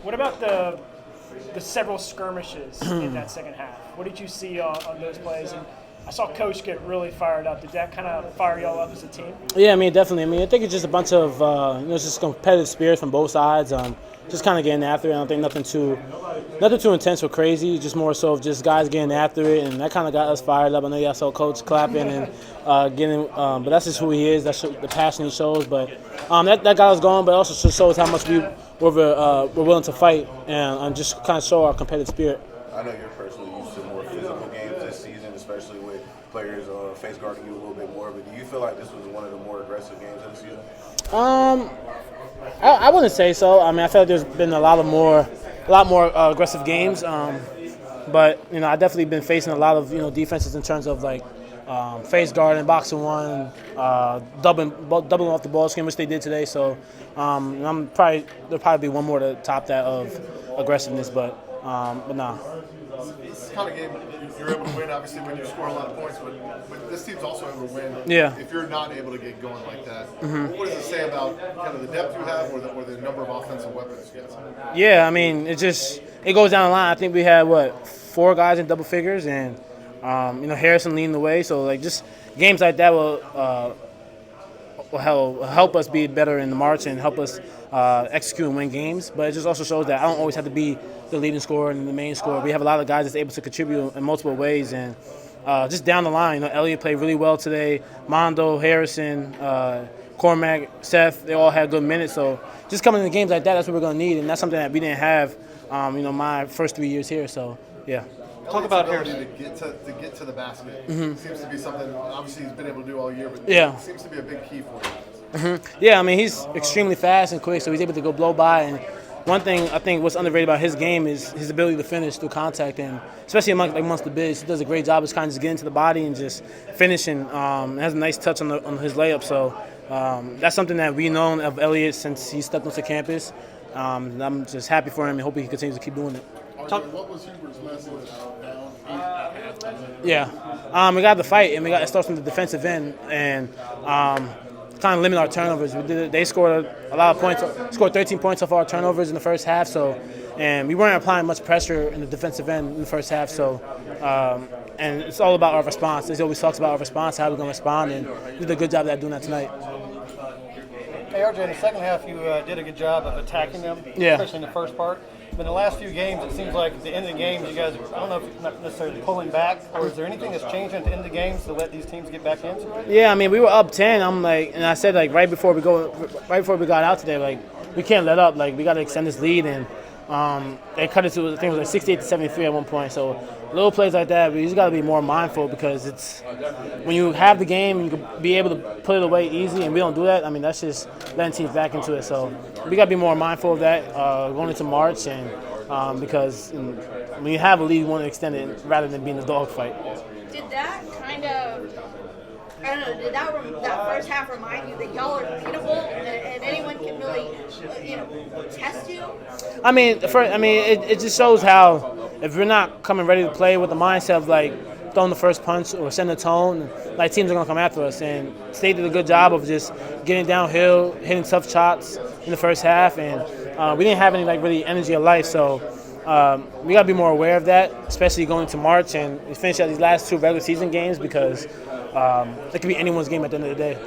What about the several skirmishes in that second half? What did you see on those plays? And I saw Coach get really fired up. Did that kind of fire y'all up as a team? Yeah, I mean, definitely. I mean, I think it's just a bunch of just competitive spirit from both sides. Just kind of getting after it. I don't think nothing too intense or crazy. Just more so of just guys getting after it, and that kind of got us fired up. I know y'all saw Coach clapping and getting, but that's just who he is. That's the passion he shows. But that got us going, but also just shows how much we're willing to fight and just kind of show our competitive spirit. I know you're personally used to more physical games this season, especially with players face guarding you a little bit more. But do you feel like this was one of the more aggressive games of the season? I wouldn't say so. I mean, I feel like there's been a lot more aggressive games. But I definitely been facing a lot of defenses in terms of like face guarding, boxing one, doubling off the ball screen, which they did today. So there'll probably be one more to top that of aggressiveness, but nah. This kind of game you're able to win, obviously, when you score a lot of points, but this team's also able to win if you're not able to get going like that. Mm-hmm. What does it say about kind of the depth you have or the number of offensive weapons you have? Yeah, I mean, it goes down the line. I think we had, 4 guys in double figures, and, Harrison leading the way. So, just games like that will help us be better in the March and help us execute and win games. But it just also shows that I don't always have to be the leading scorer and the main scorer. We have a lot of guys that's able to contribute in multiple ways. And just down the line, Elliott played really well today. Mondo, Harrison, Cormac, Seth, they all had good minutes. So just coming into games like that, that's what we're going to need. And that's something that we didn't have, my first 3 years here. So, yeah. Talk about Harrison to get to the basket. Mm-hmm. Seems to be something obviously he's been able to do all year, but it seems to be a big key for you. Mm-hmm. Yeah, I mean he's extremely fast and quick, so he's able to go blow by. And one thing I think what's underrated about his game is his ability to finish through contact, and especially amongst the bigs, he does a great job of kind of just getting to the body and just finishing. Has a nice touch on his layup, so that's something that we've known of Elliott since he stepped onto campus. And I'm just happy for him and hoping he continues to keep doing it. What was Hubert's message down? Yeah, we got the fight, and it starts from the defensive end, and kind of limit our turnovers. They scored a lot of points, scored 13 points off our turnovers in the first half. And we weren't applying much pressure in the defensive end in the first half. So, and it's all about our response. He always talks about our response, how we're going to respond, and we did a good job of doing that tonight. Hey, RJ, in the second half, you did a good job of attacking them, especially in the first part. But in the last few games, it seems like at the end of the games, you guys, I don't know if it's not necessarily pulling back, or is there anything that's changing at the end of the games to let these teams get back into it? Yeah, I mean, we were up 10. And I said right before we got out today, we can't let up. We got to extend this lead, and they cut it to, I think it was 68-73 at one point. So little plays like that, we just got to be more mindful, because it's when you have the game, you can be able to put it away easy, and we don't do that. I mean, that's just letting teams back into it. So we got to be more mindful of that going into March, and because when you have a lead, you want to extend it rather than being a dogfight. Did that kind of, I don't know, did that first half remind you that y'all are beatable and anyone can really, test you? I mean, it just shows how if you're not coming ready to play with the mindset of throwing the first punch or setting the tone, teams are going to come after us. And State did a good job of just getting downhill, hitting tough shots in the first half, and we didn't have any really energy of life. So we got to be more aware of that, especially going to March and finish out these last 2 regular season games, because it could be anyone's game at the end of the day.